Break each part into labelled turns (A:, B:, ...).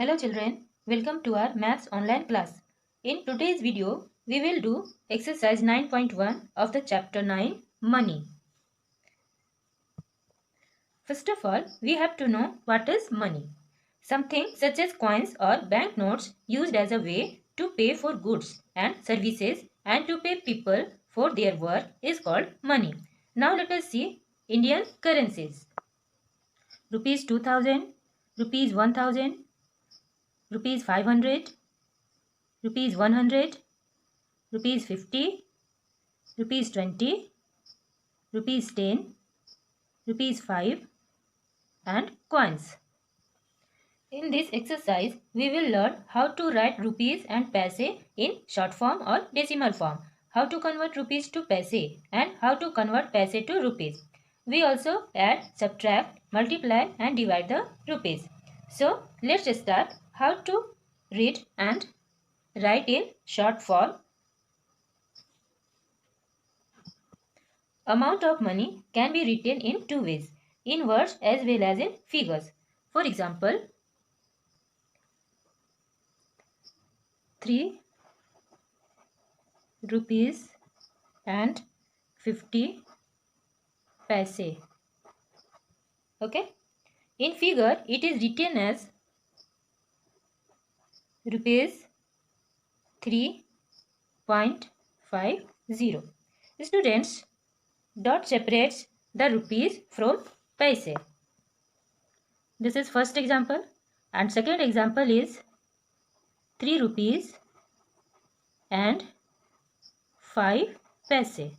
A: Hello children, welcome to our maths online class. In today's video, we will do exercise 9.1 of the chapter 9, money. First of all, we have to know what is money. Something such as coins or banknotes used as a way to pay for goods and services and to pay people for their work is called money. Now let us see Indian currencies. Rupees 2000, rupees 1000, rupees 500, rupees 100, rupees 50, rupees 20, rupees 10, rupees 5 and coins. In this exercise, we will learn how to write rupees and paise in short form or decimal form, how to convert rupees to paise and how to convert paise to rupees. We also add, subtract, multiply and divide the rupees. So, let's start how to read and write in short form. Amount of money can be written in two ways, in words as well as in figures. For example, 3 rupees and 50 paise. Okay. In figure, it is written as rupees 3.50. Students, dot separates the rupees from paise. This is first example and second example is 3 rupees and 5 paise.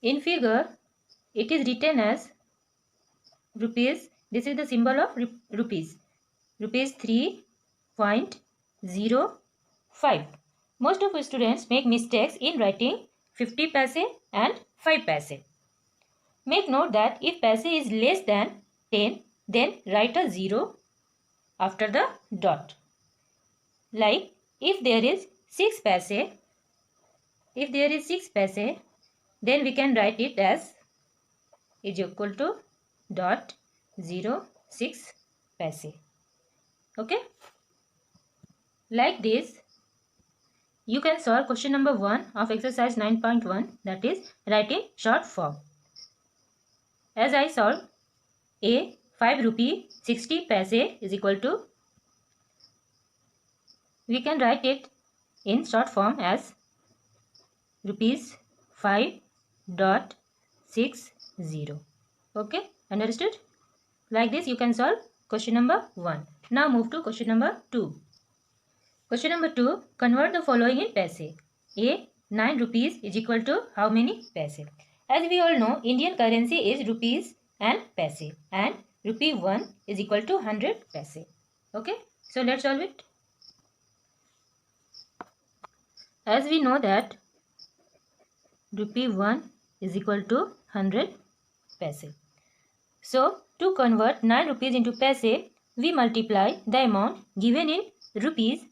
A: In figure, it is written as rupees. This is the symbol of rupees. Rupees 3.05. Most of students make mistakes in writing 50 paise and 5 paise. Make note that if paise is less than 10, then write a 0 after the dot. Like if there is 6 paise, then we can write it as is equal to dot 06 paise. Okay. Like this, you can solve question number 1 of exercise 9.1, that is write in short form. As I solve, A 5 rupee 60 paise is equal to, we can write it in short form as rupees 5.60. Okay, understood? Like this you can solve question number 1. Now move to question number 2. Question number 2, convert the following in paise. A 9 rupees is equal to how many paise? As we all know, Indian currency is rupees and paise, and rupee 1 is equal to 100 paise. Okay, so let's solve it. As we know that rupee 1 is equal to 100 paise. So to convert 9 rupees into paise, we multiply the amount given in rupees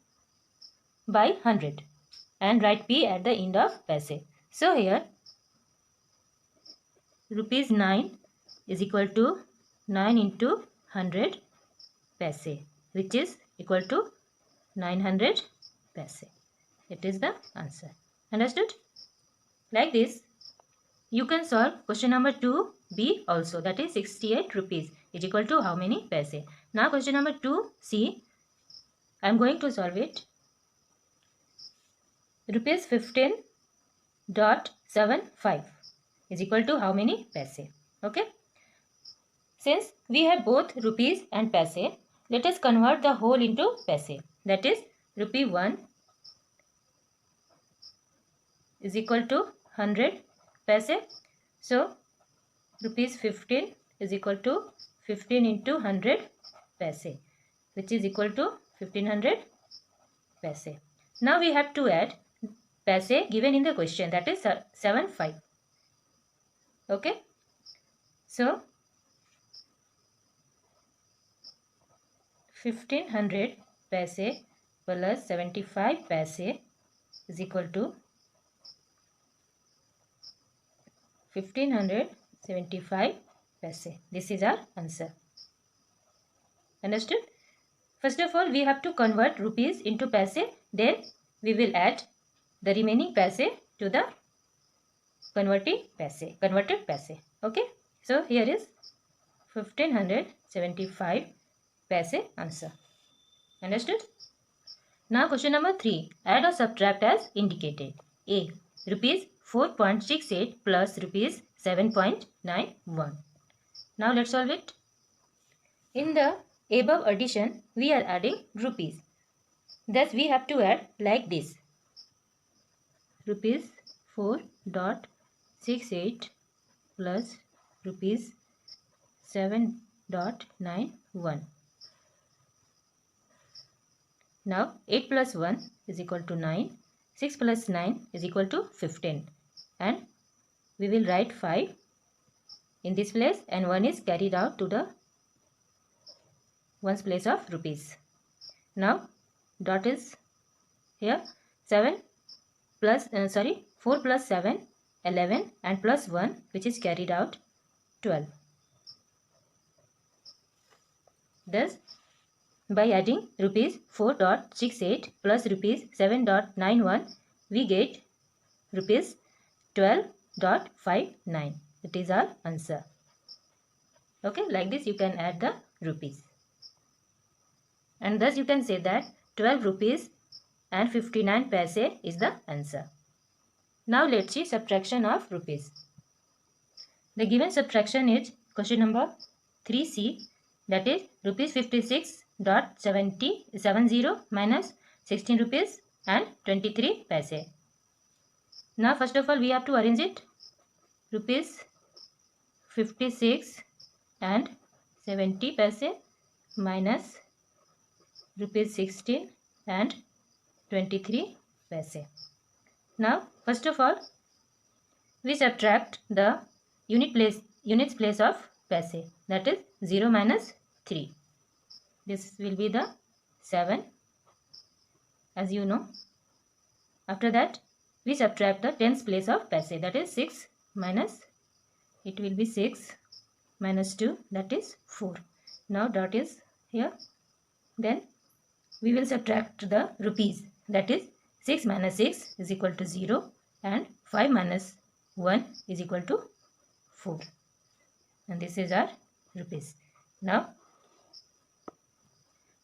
A: by 100 and write P at the end of paise. So here rupees 9 is equal to 9 into 100 paise, which is equal to 900 paise. It is the answer. Understood? Like this, you can solve question number 2B also, that is 68 rupees is equal to how many paise. Now question number 2C, I am going to solve it. Rupees 15.75 is equal to how many paise? Okay. Since we have both rupees and paise, let us convert the whole into paise. That is rupee 1 is equal to 100 paise. So rupees 15 is equal to 15 into 100 paise, which is equal to 1500 paise. Now we have to add paise given in the question, that is 75. Okay. So 1500 paise plus 75 paise is equal to 1575 paise. This is our answer. Understood? First of all, we have to convert rupees into paise. Then we will add the remaining paise to the converted paise. Okay. So here is 1575 paise answer. Understood? Now question number 3. Add or subtract as indicated. A. Rupees 4.68 plus rupees 7.91. Now let's solve it. In the above addition, we are adding rupees. Thus we have to add like this. Rupees 4.68 plus rupees 7.91. Now 8 plus 1 is equal to 9. 6 plus 9 is equal to 15. And we will write 5 in this place and 1 is carried out to the ones place of rupees. Now dot is here. 4 plus 7, 11 and plus 1 which is carried out 12. Thus by adding rupees 4.68 plus rupees 7.91 we get rupees 12.59. It is our answer. Okay, like this you can add the rupees. And thus you can say that 12 rupees and 59 paise is the answer. Now let's see subtraction of rupees. The given subtraction is question number 3C, that is rupees 56.70 minus 16 rupees and 23 paise. Now first of all we have to arrange it. Rupees 56 and 70 paise minus rupees 16 and 23 paise. Now first of all we subtract the units place of paise, that is 0 minus 3. This will be the 7 as you know. After that we subtract the tens place of paise, that is 6 minus, it will be 6 minus 2, that is 4. Now dot is here. Then we will subtract the rupees, that is 6 minus 6 is equal to 0 and 5 minus 1 is equal to 4. And this is our rupees. Now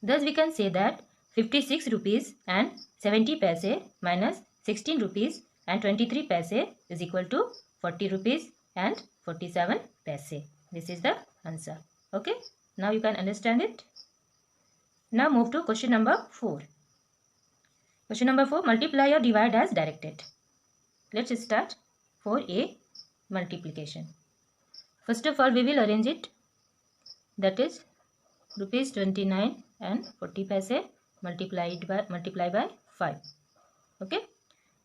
A: thus we can say that 56 rupees and 70 paise minus 16 rupees and 23 paise is equal to 40 rupees and 47 paise. This is the answer. Okay. Now you can understand it. Now move to question number 4. Question number 4. Multiply or divide as directed. Let's start. 4A multiplication. First of all we will arrange it. That is rupees 29 and 40 paise multiply by 5. Okay.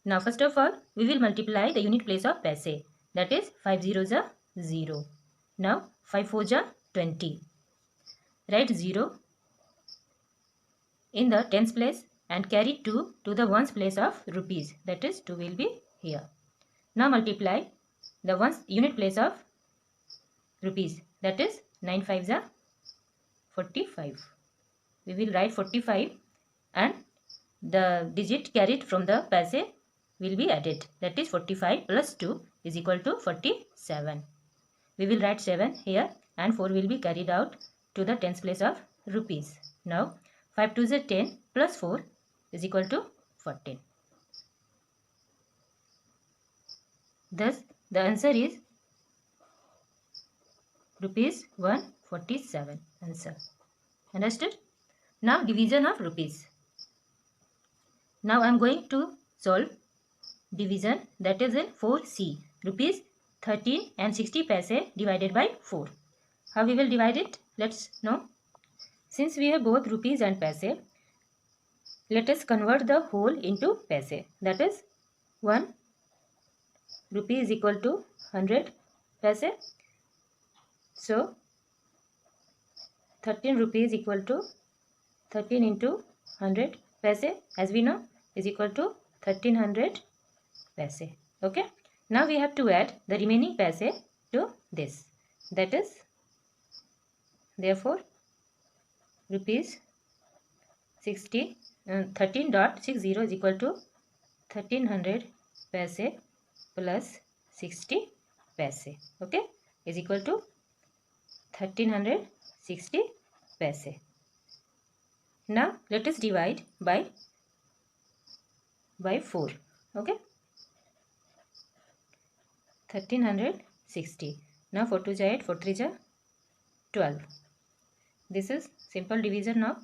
A: Now first of all we will multiply the unit place of paise, that is 5 zeros are 0. Now 5 fours are 20. Write 0 in the tens place and carry 2 to the ones place of rupees, that is 2 will be here. Now multiply the ones unit place of rupees, that is 9 fives are 45. We will write 45 and the digit carried from the paise will be added, that is 45 plus 2 is equal to 47. We will write 7 here and 4 will be carried out to the tens place of rupees. Now 5 2s are 10 plus 4 is equal to 14. Thus the answer is rupees 147. Answer. Understood? Now division of rupees. Now I am going to solve division, that is in 4C. Rupees 13 and 60 paise divided by 4. How we will divide it? Let's know. Since we have both rupees and paise, let us convert the whole into paise. That is 1 rupee is equal to 100 paise. So 13 rupees equal to 13 into 100 paise, as we know, is equal to 1300 paise. Okay. Now we have to add the remaining paise to this. That is, therefore, rupees 13.60 is equal to 1300 paise plus 60 paise. Okay, is equal to 1360 paise. Now let us divide by 4. Okay, 1360. Now 4 2 ja 8, 4 3 ja 12. This is simple division of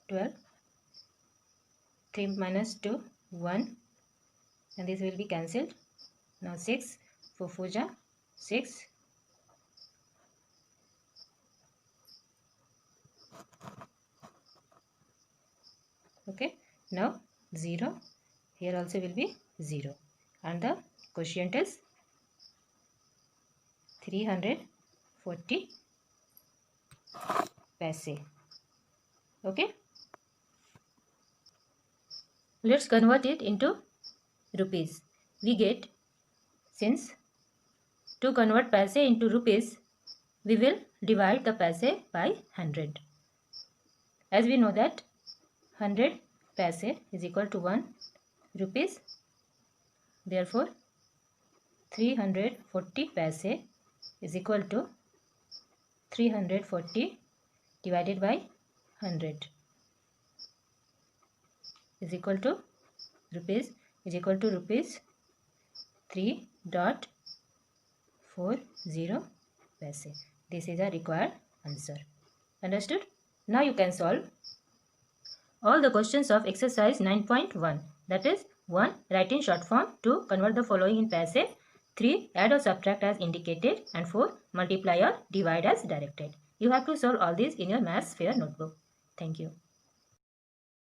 A: 12. 3 minus 2 1, and this will be cancelled. Now 6 4 4 ja 6. Okay, now 0, here also will be 0, and the quotient is 340 paise. Okay, let's convert it into rupees. We get, since to convert paise into rupees, we will divide the paise by 100. As we know that 100 paise is equal to 1 rupees. Therefore 340 paise is equal to 340 divided by 100 is equal to rupees 3.40 paise. This is a required answer. Understood? Now you can solve all the questions of exercise 9.1. That is 1. Write in short form. 2. Convert the following in paise. 3. Add or subtract as indicated. And 4. Multiply or divide as directed. You have to solve all these in your Maths Fair notebook. Thank you.